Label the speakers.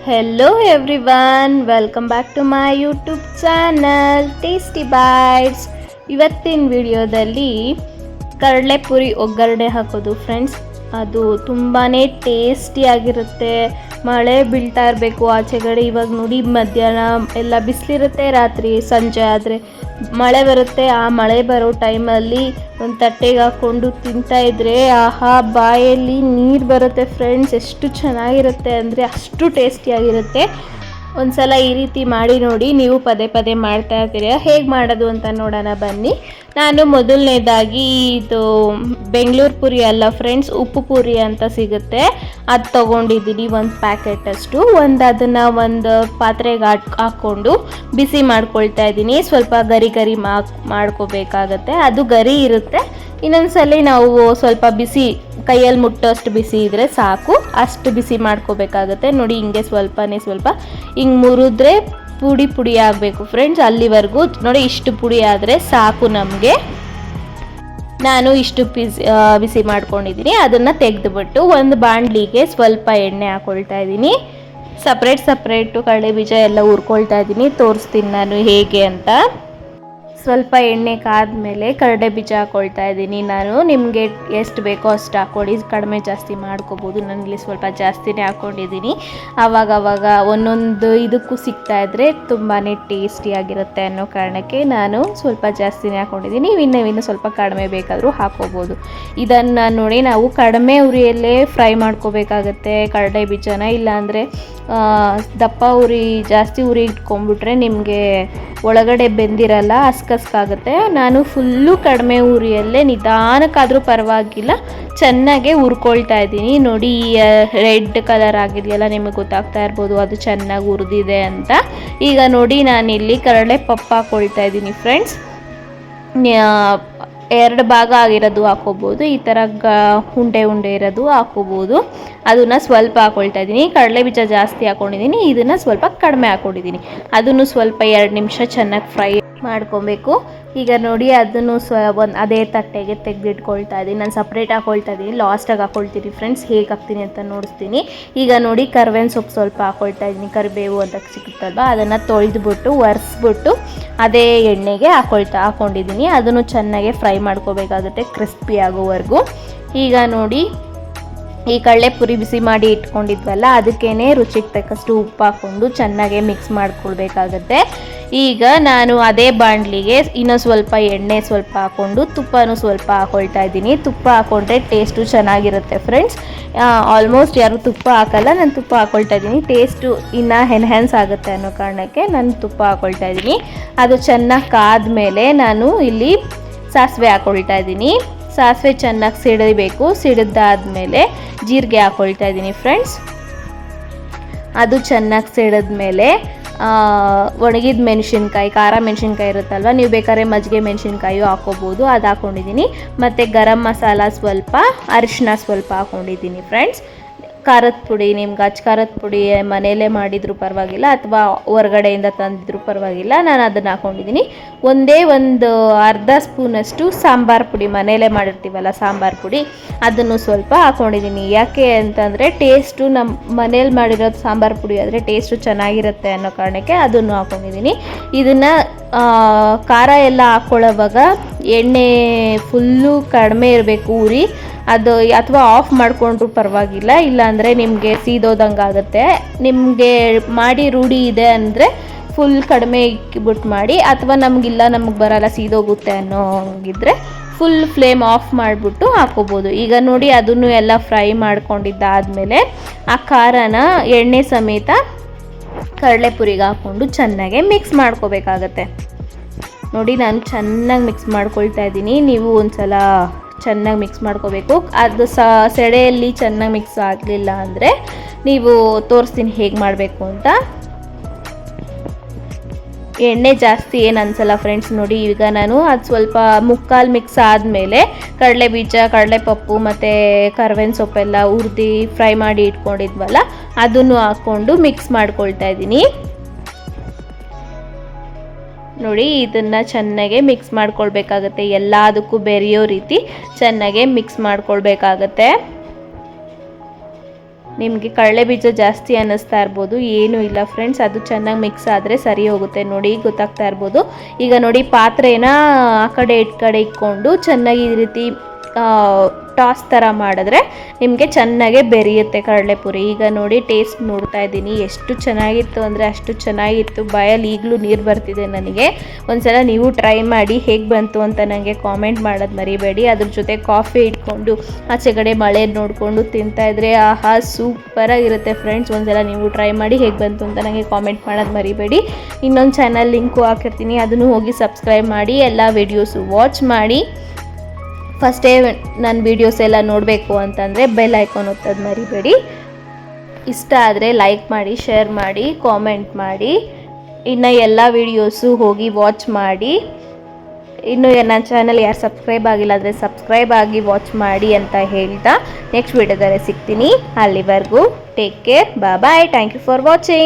Speaker 1: Hello everyone, welcome back to my YouTube channel tasty bites. ಇವತ್ತಿನ ವಿಡಿಯೋದಲ್ಲಿ ಕಡಲೆಪುರಿ ಒಗ್ಗರಣೆ ಹಾಕೋದು ಫ್ರೆಂಡ್ಸ್. ಅದು ತುಂಬಾ ಟೇಸ್ಟಿಯಾಗಿರುತ್ತೆ. ಮಳೆ ಬೀಳ್ತಾ ಇರಬೇಕು ಆಚೆಗಡೆ. ಇವಾಗ ನೋಡಿ ಮಧ್ಯಾಹ್ನ ಎಲ್ಲ ಬಿಸಿಲಿರುತ್ತೆ, ರಾತ್ರಿ ಸಂಜೆ ಆದರೆ ಮಳೆ ಬರುತ್ತೆ. ಆ ಮಳೆ ಬರೋ ಟೈಮಲ್ಲಿ ಒಂದು ತಟ್ಟೆಗೆ ಹಾಕ್ಕೊಂಡು ತಿಂತಾಯಿದ್ರೆ ಆಹಾ, ಬಾಯಲ್ಲಿ ನೀರು ಬರುತ್ತೆ ಫ್ರೆಂಡ್ಸ್. ಎಷ್ಟು ಚೆನ್ನಾಗಿರುತ್ತೆ ಅಂದರೆ ಅಷ್ಟು ಟೇಸ್ಟಿಯಾಗಿರುತ್ತೆ. ಒಂದು ಸಲ ಈ ರೀತಿ ಮಾಡಿ ನೋಡಿ, ನೀವು ಪದೇ ಪದೇ ಮಾಡ್ತಾ ಇರ್ತೀರ. ಹೇಗೆ ಮಾಡೋದು ಅಂತ ನೋಡೋಣ ಬನ್ನಿ. ನಾನು ಮೊದಲನೇದಾಗಿ ಇದು ಬೆಂಗಳೂರು ಪುರಿ ಅಲ್ಲ ಫ್ರೆಂಡ್ಸ್, ಉಪ್ಪು ಪುರಿ ಅಂತ ಸಿಗುತ್ತೆ, ಅದು ತೊಗೊಂಡಿದ್ದೀನಿ ಒಂದು ಪ್ಯಾಕೆಟಷ್ಟು. ಅದನ್ನು ಒಂದು ಪಾತ್ರೆಗೆ ಹಾಕ್ಕೊಂಡು ಬಿಸಿ ಮಾಡ್ಕೊಳ್ತಾ ಇದ್ದೀನಿ. ಸ್ವಲ್ಪ ಗರಿ ಗರಿ ಮಾಡ್ಕೋಬೇಕಾಗತ್ತೆ, ಅದು ಗರಿ ಇರುತ್ತೆ. ಇನ್ನೊಂದ್ಸಲ ನಾವು ಸ್ವಲ್ಪ ಬಿಸಿ ಕೈಯಲ್ಲಿ ಮುಟ್ಟೋಷ್ಟು ಬಿಸಿ ಇದ್ದರೆ ಸಾಕು, ಅಷ್ಟು ಬಿಸಿ ಮಾಡ್ಕೋಬೇಕಾಗತ್ತೆ. ನೋಡಿ ಹಿಂಗೆ ಸ್ವಲ್ಪನೇ ಸ್ವಲ್ಪ ಹಿಂಗೆ ಮುರಿದ್ರೆ ಪುಡಿ ಪುಡಿ ಆಗಬೇಕು ಫ್ರೆಂಡ್ಸ್. ಅಲ್ಲಿವರೆಗೂ ನೋಡಿ, ಇಷ್ಟು ಪುಡಿ ಆದರೆ ಸಾಕು ನಮಗೆ. ನಾನು ಇಷ್ಟು ಬಿಸಿ ಮಾಡ್ಕೊಂಡಿದ್ದೀನಿ. ಅದನ್ನು ತೆಗೆದುಬಿಟ್ಟು ಒಂದು ಬಾಣಲಿಗೆ ಸ್ವಲ್ಪ ಎಣ್ಣೆ ಹಾಕ್ಕೊಳ್ತಾ ಇದ್ದೀನಿ. ಸಪ್ರೇಟು ಕಡಲೆ ಬೀಜ ಎಲ್ಲ ಹುರ್ಕೊಳ್ತಾ ಇದ್ದೀನಿ. ತೋರಿಸ್ತೀನಿ ನಾನು ಹೇಗೆ ಅಂತ. ಸ್ವಲ್ಪ ಎಣ್ಣೆ ಕಾದ್ಮೇಲೆ ಕಡಲೆ ಬೀಜ ಹಾಕ್ಕೊಳ್ತಾ ಇದ್ದೀನಿ ನಾನು. ನಿಮಗೆ ಎಷ್ಟು ಬೇಕೋ ಅಷ್ಟು ಹಾಕ್ಕೊಳ್ಳಿ, ಕಡಿಮೆ ಜಾಸ್ತಿ ಮಾಡ್ಕೋಬೋದು. ನನಗೆ ಸ್ವಲ್ಪ ಜಾಸ್ತಿನೇ ಹಾಕ್ಕೊಂಡಿದ್ದೀನಿ. ಆವಾಗ ಒಂದೊಂದು ಇದಕ್ಕೂ ಸಿಗ್ತಾಯಿದ್ರೆ ತುಂಬಾ ಟೇಸ್ಟಿಯಾಗಿರುತ್ತೆ ಅನ್ನೋ ಕಾರಣಕ್ಕೆ ನಾನು ಸ್ವಲ್ಪ ಜಾಸ್ತಿನೇ ಹಾಕ್ಕೊಂಡಿದ್ದೀನಿ. ಇನ್ನೂ ಸ್ವಲ್ಪ ಕಡಿಮೆ ಬೇಕಾದರೂ ಹಾಕ್ಕೋಬೋದು. ಇದನ್ನು ನೋಡಿ ನಾವು ಕಡಿಮೆ ಉರಿಯಲ್ಲೇ ಫ್ರೈ ಮಾಡ್ಕೋಬೇಕಾಗತ್ತೆ ಕಡಲೆ ಬೀಜನ. ಇಲ್ಲಾಂದರೆ ದಪ್ಪ ಉರಿ ಜಾಸ್ತಿ ಉರಿ ಇಟ್ಕೊಂಡ್ಬಿಟ್ರೆ ನಿಮಗೆ ಒಳಗಡೆ ಬೆಂದಿರಲ್ಲ, ಹಸ್ಕಾಗುತ್ತೆ. ನಾನು ಫುಲ್ಲು ಕಡಿಮೆ ಉರಿಯಲ್ಲೇ ನಿಧಾನಕ್ಕಾದರೂ ಪರವಾಗಿಲ್ಲ ಚೆನ್ನಾಗೆ ಹುರ್ಕೊಳ್ತಾ ಇದ್ದೀನಿ. ನೋಡಿ ರೆಡ್ ಕಲರ್ ಆಗಿದೆಯಲ್ಲ, ನಿಮಗೆ ಗೊತ್ತಾಗ್ತಾ ಇರ್ಬೋದು ಅದು ಚೆನ್ನಾಗಿ ಹುರಿದಿದೆ ಅಂತ. ಈಗ ನೋಡಿ ನಾನಿಲ್ಲಿ ಕಡಲೆ ಪಪ್ಪು ಹಾಕ್ಕೊಳ್ತಾ ಇದ್ದೀನಿ ಫ್ರೆಂಡ್ಸ್. 2 ಭಾಗ ಆಗಿರೋದು ಹಾಕ್ಕೋಬೋದು, ಈ ಥರ ಉಂಡೆ ಇರೋದು ಹಾಕ್ಕೋಬೋದು. ಅದನ್ನು ಸ್ವಲ್ಪ ಹಾಕ್ಕೊಳ್ತಾ ಇದ್ದೀನಿ. ಕಡಲೆ ಬೀಜ ಜಾಸ್ತಿ ಹಾಕ್ಕೊಂಡಿದ್ದೀನಿ, ಇದನ್ನು ಸ್ವಲ್ಪ ಕಡಿಮೆ ಹಾಕ್ಕೊಂಡಿದ್ದೀನಿ. ಅದನ್ನು ಸ್ವಲ್ಪ 2 ನಿಮಿಷ ಚೆನ್ನಾಗಿ ಫ್ರೈ ಮಾಡ್ಕೊಬೇಕು. ಈಗ ನೋಡಿ ಅದನ್ನು ಅದೇ ತಟ್ಟೆಗೆ ತೆಗೆದಿಟ್ಕೊಳ್ತಾ ಇದ್ದೀನಿ. ನಾನು ಸಪ್ರೇಟ್ ಹಾಕ್ಕೊಳ್ತಾ ಇದ್ದೀನಿ, ಲಾಸ್ಟಾಗಿ ಹಾಕ್ಕೊಳ್ತೀನಿ ಫ್ರೆಂಡ್ಸ್. ಹೇಗೆ ಹಾಕ್ತೀನಿ ಅಂತ ನೋಡಿಸ್ತೀನಿ. ಈಗ ನೋಡಿ ಕರ್ಬೇವಿನ ಸೊಪ್ಪು ಸ್ವಲ್ಪ ಹಾಕ್ಕೊಳ್ತಾ ಇದ್ದೀನಿ. ಕರಿಬೇವು ಅಂತ ಸಿಗುತ್ತಲ್ವ, ಅದನ್ನು ತೊಳೆದ್ಬಿಟ್ಟು ಒರೆಸ್ಬಿಟ್ಟು ಅದೇ ಎಣ್ಣೆಗೆ ಹಾಕ್ಕೊಂಡಿದ್ದೀನಿ. ಅದನ್ನು ಚೆನ್ನಾಗಿ ಫ್ರೈ ಮಾಡ್ಕೋಬೇಕಾಗುತ್ತೆ ಕ್ರಿಸ್ಪಿ ಆಗೋವರೆಗೂ. ಈಗ ನೋಡಿ ಈ ಕಡಲೆ ಪುರಿ ಬಿಸಿ ಮಾಡಿ ಇಟ್ಕೊಂಡಿದ್ವಲ್ಲ, ಅದಕ್ಕೇ ರುಚಿಗೆ ತಕ್ಕಷ್ಟು ಉಪ್ಪು ಹಾಕ್ಕೊಂಡು ಚೆನ್ನಾಗೆ ಮಿಕ್ಸ್ ಮಾಡ್ಕೊಳ್ಬೇಕಾಗತ್ತೆ. ಈಗ ನಾನು ಅದೇ ಬಾಣಲಿಗೆ ಇನ್ನೂ ಸ್ವಲ್ಪ ಎಣ್ಣೆ ಸ್ವಲ್ಪ ಹಾಕ್ಕೊಂಡು ತುಪ್ಪನೂ ಸ್ವಲ್ಪ ಹಾಕ್ಕೊಳ್ತಾ ಇದ್ದೀನಿ. ತುಪ್ಪ ಹಾಕ್ಕೊಂಡ್ರೆ ಟೇಸ್ಟು ಚೆನ್ನಾಗಿರುತ್ತೆ ಫ್ರೆಂಡ್ಸ್. ಆಲ್ಮೋಸ್ಟ್ ಯಾರು ತುಪ್ಪ ಹಾಕಲ್ಲ, ನಾನು ತುಪ್ಪ ಹಾಕ್ಕೊಳ್ತಾ ಇದ್ದೀನಿ. ಟೇಸ್ಟು ಇನ್ನೂ ಎನ್ಹ್ಯಾನ್ಸ್ ಆಗುತ್ತೆ ಅನ್ನೋ ಕಾರಣಕ್ಕೆ ನಾನು ತುಪ್ಪ ಹಾಕ್ಕೊಳ್ತಾ ಇದ್ದೀನಿ. ಅದು ಚೆನ್ನಾಗಿ ಕಾದ್ಮೇಲೆ ನಾನು ಇಲ್ಲಿ ಸಾಸಿವೆ ಹಾಕ್ಕೊಳ್ತಾ ಇದ್ದೀನಿ. ಸಾಸಿವೆ ಚೆನ್ನಾಗಿ ಸಿಡಿಬೇಕು. ಸಿಡಿದಾದ್ಮೇಲೆ ಜೀರಿಗೆ ಹಾಕ್ಕೊಳ್ತಾ ಇದ್ದೀನಿ ಫ್ರೆಂಡ್ಸ್. ಅದು ಚೆನ್ನಾಗಿ ಸಿಡಿದ್ಮೇಲೆ ಒಣಗಿದ ಮೆಣಸಿನ್ಕಾಯಿ, ಖಾರ ಮೆಣಸಿನ್ಕಾಯಿ ಇರುತ್ತಲ್ವ, ನೀವು ಬೇಕಾದ್ರೆ ಮಜ್ಜಿಗೆ ಮೆಣಸಿನ್ಕಾಯಿ ಹಾಕ್ಕೋಬೋದು, ಅದು ಹಾಕ್ಕೊಂಡಿದ್ದೀನಿ. ಮತ್ತು ಗರಂ ಮಸಾಲ ಸ್ವಲ್ಪ, ಅರಿಶಿನ ಸ್ವಲ್ಪ ಹಾಕ್ಕೊಂಡಿದ್ದೀನಿ ಫ್ರೆಂಡ್ಸ್. ಖಾರದ ಪುಡಿ, ನಿಮ್ಗೆ ಖಾರದ ಪುಡಿ ಮನೆಯಲ್ಲೇ ಮಾಡಿದರೂ ಪರವಾಗಿಲ್ಲ ಅಥವಾ ಹೊರಗಡೆಯಿಂದ ತಂದಿದ್ರೂ ಪರವಾಗಿಲ್ಲ, ನಾನು ಅದನ್ನು ಹಾಕ್ಕೊಂಡಿದ್ದೀನಿ. ಒಂದು ಅರ್ಧ ಸ್ಪೂನಷ್ಟು ಸಾಂಬಾರು ಪುಡಿ, ಮನೆಯಲ್ಲೇ ಮಾಡಿರ್ತೀವಲ್ಲ ಸಾಂಬಾರು ಪುಡಿ, ಅದನ್ನು ಸ್ವಲ್ಪ ಹಾಕ್ಕೊಂಡಿದ್ದೀನಿ. ಯಾಕೆ ಅಂತಂದರೆ ಟೇಸ್ಟು ನಮ್ಮ ಮನೇಲಿ ಮಾಡಿರೋದು ಸಾಂಬಾರು ಪುಡಿ ಆದರೆ ಟೇಸ್ಟು ಚೆನ್ನಾಗಿರುತ್ತೆ ಅನ್ನೋ ಕಾರಣಕ್ಕೆ ಅದನ್ನು ಹಾಕ್ಕೊಂಡಿದ್ದೀನಿ. ಇದನ್ನು ಖಾರ ಎಲ್ಲ ಹಾಕ್ಕೊಳ್ಳೋವಾಗ ಎಣ್ಣೆ ಫುಲ್ಲು ಕಡಿಮೆ ಇರಬೇಕು ಉರಿ, ಅದು ಅಥವಾ ಆಫ್ ಮಾಡಿಕೊಂಡ್ರೂ ಪರವಾಗಿಲ್ಲ. ಇಲ್ಲಾಂದರೆ ನಿಮಗೆ ಸೀದೋದಂಗೆ ಆಗುತ್ತೆ. ನಿಮಗೆ ಮಾಡಿ ರೂಢಿ ಇದೆ ಅಂದರೆ ಫುಲ್ ಕಡಿಮೆ ಇಕ್ಕಿಬಿಟ್ಟು ಮಾಡಿ, ಅಥವಾ ನಮಗೆ ಬರಲ್ಲ ಸೀದೋಗುತ್ತೆ ಅನ್ನೋಂಗಿದ್ರೆ ಫುಲ್ ಫ್ಲೇಮ್ ಆಫ್ ಮಾಡಿಬಿಟ್ಟು ಹಾಕ್ಕೋಬೋದು. ಈಗ ನೋಡಿ ಅದನ್ನು ಎಲ್ಲ ಫ್ರೈ ಮಾಡ್ಕೊಂಡಿದ್ದಾದಮೇಲೆ ಆ ಖಾರನ ಎಣ್ಣೆ ಸಮೇತ ಕಡಲೆ ಪುರಿಗೆ ಹಾಕ್ಕೊಂಡು ಚೆನ್ನಾಗೆ ಮಿಕ್ಸ್ ಮಾಡ್ಕೋಬೇಕಾಗತ್ತೆ. ನೋಡಿ ನಾನು ಚೆನ್ನಾಗಿ ಮಿಕ್ಸ್ ಮಾಡ್ಕೊಳ್ತಾ ಇದ್ದೀನಿ. ನೀವು ಒಂದ್ಸಲ ಚೆನ್ನಾಗಿ ಮಿಕ್ಸ್ ಮಾಡ್ಕೋಬೇಕು. ಅದು ಸೆಡೆಯಲ್ಲಿ ಚೆನ್ನಾಗಿ ಮಿಕ್ಸ್ ಆಗಲಿಲ್ಲ ಅಂದರೆ ನೀವು ತೋರಿಸ್ತೀನಿ ಹೇಗೆ ಮಾಡಬೇಕು ಅಂತ. ಎಣ್ಣೆ ಜಾಸ್ತಿ ಏನು ಅನಿಸಲ್ಲ ಫ್ರೆಂಡ್ಸ್. ನೋಡಿ ಈಗ ನಾನು ಅದು ಸ್ವಲ್ಪ ಮುಕ್ಕಾಲು ಮಿಕ್ಸ್ ಆದಮೇಲೆ ಕಡಲೆ ಬೀಜ, ಕಡಲೆ ಪಪ್ಪು ಮತ್ತು ಕರ್ಬೇವಿನ ಸೊಪ್ಪೆಲ್ಲ ಹುರಿದು ಫ್ರೈ ಮಾಡಿ ಇಟ್ಕೊಂಡಿದ್ವಲ್ಲ, ಅದನ್ನು ಹಾಕ್ಕೊಂಡು ಮಿಕ್ಸ್ ಮಾಡ್ಕೊಳ್ತಾ ಇದ್ದೀನಿ. ನೋಡಿ ಇದನ್ನು ಚೆನ್ನಾಗೆ ಮಿಕ್ಸ್ ಮಾಡ್ಕೊಳ್ಬೇಕಾಗತ್ತೆ. ಎಲ್ಲದಕ್ಕೂ ಬೆರೆಯೋ ರೀತಿ ಚೆನ್ನಾಗೆ ಮಿಕ್ಸ್ ಮಾಡ್ಕೊಳ್ಬೇಕಾಗತ್ತೆ. ನಿಮಗೆ ಕಡಲೆ ಬೀಜ ಜಾಸ್ತಿ ಅನ್ನಿಸ್ತಾ ಇರ್ಬೋದು, ಏನೂ ಇಲ್ಲ ಫ್ರೆಂಡ್ಸ್, ಅದು ಚೆನ್ನಾಗಿ ಮಿಕ್ಸ್ ಆದರೆ ಸರಿ ಹೋಗುತ್ತೆ. ನೋಡಿ ಗೊತ್ತಾಗ್ತಾ ಇರ್ಬೋದು. ಈಗ ನೋಡಿ ಪಾತ್ರೆನ ಆ ಕಡೆ ಈ ಕಡೆ ಇಟ್ಕೊಂಡು ಚೆನ್ನಾಗಿ ಈ ರೀತಿ ಟಾಸ್ ಥರ ಮಾಡಿದ್ರೆ ನಿಮಗೆ ಚೆನ್ನಾಗೇ ಬೆರೆಯುತ್ತೆ ಕಡಲೆಪುರಿ. ಈಗ ನೋಡಿ ಟೇಸ್ಟ್ ನೋಡ್ತಾ ಇದ್ದೀನಿ, ಎಷ್ಟು ಚೆನ್ನಾಗಿತ್ತು ಅಂದರೆ ಅಷ್ಟು ಚೆನ್ನಾಗಿತ್ತು. ಬಾಯಲ್ಲಿ ಈಗಲೂ ನೀರು ಬರ್ತಿದೆ ನನಗೆ. ಒಂದ್ಸಲ ನೀವು ಟ್ರೈ ಮಾಡಿ, ಹೇಗೆ ಬಂತು ಅಂತ ನನಗೆ ಕಾಮೆಂಟ್ ಮಾಡೋದು ಮರಿಬೇಡಿ. ಅದ್ರ ಜೊತೆ ಕಾಫಿ ಇಟ್ಕೊಂಡು ಆಚೆ ಕಡೆ ಮಳೆ ನೋಡಿಕೊಂಡು ತಿಂತಾಯಿದ್ರೆ ಆಹಾ ಸೂಪರಾಗಿರುತ್ತೆ ಫ್ರೆಂಡ್ಸ್. ಒಂದ್ಸಲ ನೀವು ಟ್ರೈ ಮಾಡಿ, ಹೇಗೆ ಬಂತು ಅಂತ ನನಗೆ ಕಾಮೆಂಟ್ ಮಾಡೋದು ಮರಿಬೇಡಿ. ಇನ್ನೊಂದು ಚಾನಲ್ ಲಿಂಕು ಹಾಕಿರ್ತೀನಿ, ಅದನ್ನು ಹೋಗಿ ಸಬ್ಸ್ಕ್ರೈಬ್ ಮಾಡಿ, ಎಲ್ಲ ವೀಡಿಯೋಸು ವಾಚ್ ಮಾಡಿ. ಫಸ್ಟೇ ನನ್ನ ವೀಡಿಯೋಸ್ ಎಲ್ಲ ನೋಡಬೇಕು ಅಂತಂದರೆ ಬೆಲ್ ಐಕಾನ್ ಒತ್ತೋದು ಮರಿಬೇಡಿ. ಇಷ್ಟ ಆದರೆ ಲೈಕ್ ಮಾಡಿ, ಶೇರ್ ಮಾಡಿ, ಕಾಮೆಂಟ್ ಮಾಡಿ. ಇನ್ನು ಎಲ್ಲ ವೀಡಿಯೋಸು ಹೋಗಿ ವಾಚ್ ಮಾಡಿ. ಇನ್ನು ನನ್ನ ಚಾನಲ್ ಯಾರು ಸಬ್ಸ್ಕ್ರೈಬ್ ಆಗಿಲ್ಲ ಅಂದರೆ ಸಬ್ಸ್ಕ್ರೈಬ್ ಆಗಿ ವಾಚ್ ಮಾಡಿ ಅಂತ ಹೇಳ್ತಾ ನೆಕ್ಸ್ಟ್ ವೀಡಿಯೋದಲ್ಲಿ ಸಿಗ್ತೀನಿ. ಅಲ್ಲಿವರೆಗೂ take care, bye. Thank you for watching.